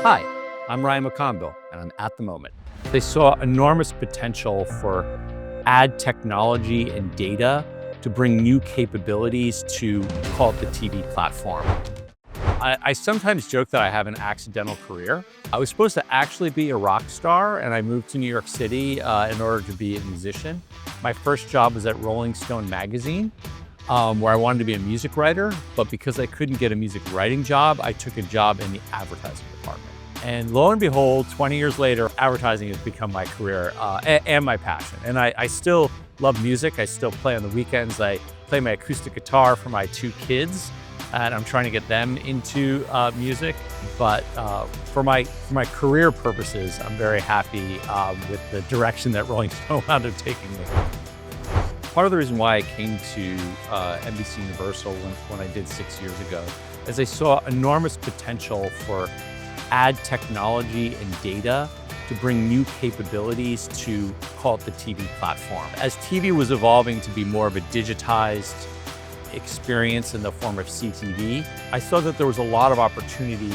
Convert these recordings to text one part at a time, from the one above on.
Hi, I'm Ryan McConville, and I'm at the moment. They saw enormous potential for ad technology and data to bring new capabilities to, call it the TV platform. I sometimes joke that I have an accidental career. I was supposed to actually be a rock star, and I moved to New York City in order to be a musician. My first job was at Rolling Stone magazine, where I wanted to be a music writer, but because I couldn't get a music writing job, I took a job in the advertising department. And lo and behold, 20 years later, advertising has become my career and my passion. And I still love music. I still play on the weekends. I play my acoustic guitar for my 2 kids, and I'm trying to get them into music. But for my career purposes, I'm very happy with the direction that Rolling Stone wound up taking me. Part of the reason why I came to NBC Universal when I did 6 years ago is I saw enormous potential for ad technology and data to bring new capabilities to, call it the TV platform. As TV was evolving to be more of a digitized experience in the form of CTV, I saw that there was a lot of opportunity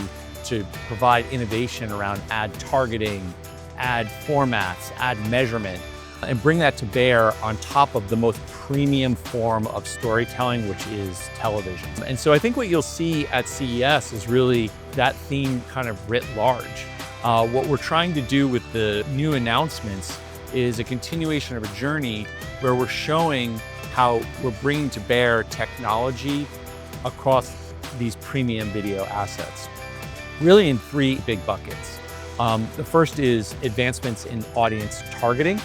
to provide innovation around ad targeting, ad formats, ad measurement, and bring that to bear on top of the most premium form of storytelling, which is television. And so I think what you'll see at CES is really that theme kind of writ large. What we're trying to do with the new announcements is a continuation of a journey where we're showing how we're bringing to bear technology across these premium video assets, really in 3 big buckets. The first is advancements in audience targeting,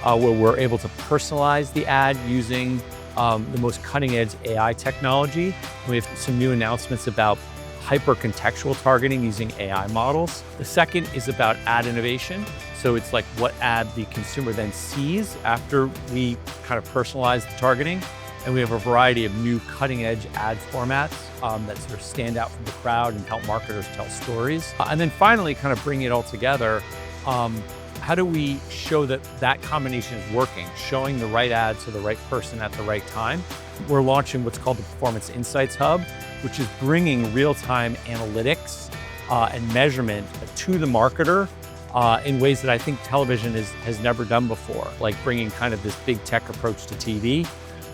where we're able to personalize the ad using the most cutting-edge AI technology. And we have some new announcements about hyper-contextual targeting using AI models. The second is about ad innovation. So it's like what ad the consumer then sees after we kind of personalize the targeting. And we have a variety of new cutting-edge ad formats that sort of stand out from the crowd and help marketers tell stories. And then finally, kind of bring it all together. How do we show that that combination is working, showing the right ad to the right person at the right time? We're launching what's called the Performance Insights Hub, which is bringing real-time analytics and measurement to the marketer in ways that I think television has never done before, like bringing kind of this big tech approach to TV,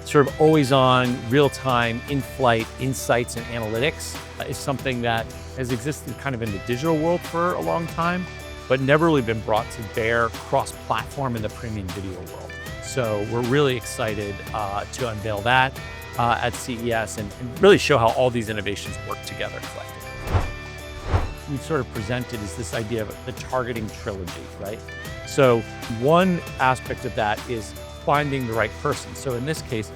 sort of always on, real-time, in-flight insights and analytics is something that has existed kind of in the digital world for a long time, but never really been brought to bear cross-platform in the premium video world. So we're really excited to unveil that at CES and really show how all these innovations work together collectively. We've sort of presented is this idea of the targeting trilogy, right? So one aspect of that is finding the right person. So in this case,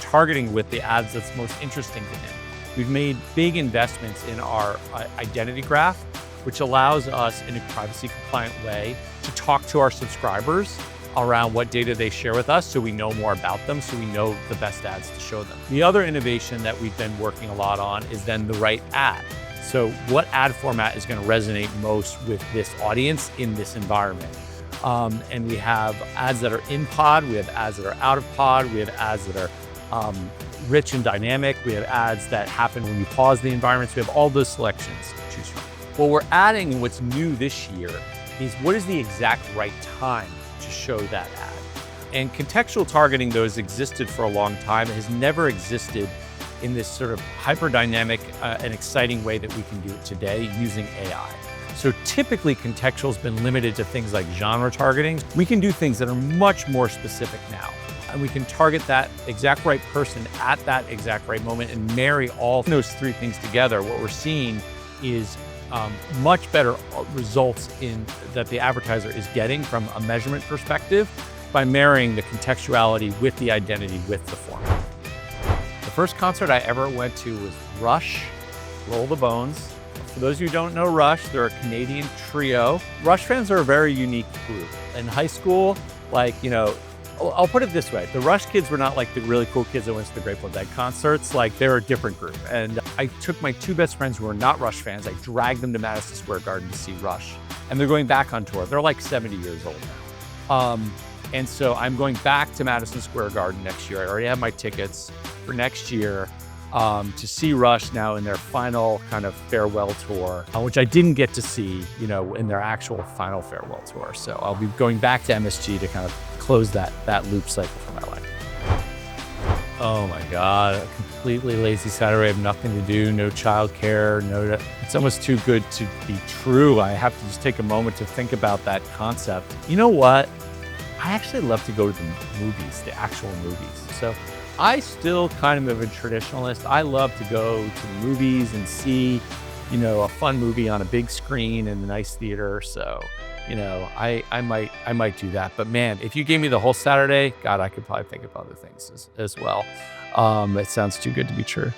targeting with the ads that's most interesting to him. We've made big investments in our identity graph, which allows us in a privacy compliant way to talk to our subscribers around what data they share with us so we know more about them, so we know the best ads to show them. The other innovation that we've been working a lot on is then the right ad. So what ad format is going to resonate most with this audience in this environment? And we have ads that are in pod, we have ads that are out of pod, we have ads that are rich and dynamic, we have ads that happen when you pause the environments, we have all those selections to choose from. What we're adding, what's new this year, is what is the exact right time to show that ad. And contextual targeting, though, has existed for a long time. It has never existed in this sort of hyper-dynamic and exciting way that we can do it today using AI. So typically, contextual has been limited to things like genre targeting. We can do things that are much more specific now. And we can target that exact right person at that exact right moment and marry all those 3 things together. What we're seeing is much better results that the advertiser is getting from a measurement perspective by marrying the contextuality with the identity with the format. The first concert I ever went to was Rush, Roll the Bones. For those of you who don't know Rush, they're a Canadian trio. Rush fans are a very unique group. In high school, I'll put it this way. The Rush kids were not like the really cool kids that went to the Grateful Dead concerts. Like, they're a different group. And I took my 2 best friends who were not Rush fans. I dragged them to Madison Square Garden to see Rush. And they're going back on tour. They're like 70 years old now. And so I'm going back to Madison Square Garden next year. I already have my tickets for next year. to see Rush now in their final kind of farewell tour, which I didn't get to see, in their actual final farewell tour. So I'll be going back to MSG to kind of close that loop cycle for my life. Oh my God, a completely lazy Saturday. I have nothing to do, no childcare, it's almost too good to be true. I have to just take a moment to think about that concept. You know what? I actually love to go to the movies, the actual movies. So I still kind of am a traditionalist. I love to go to the movies and see, a fun movie on a big screen in a nice theater. So, I might do that. But man, if you gave me the whole Saturday, God, I could probably think of other things as well. It sounds too good to be true.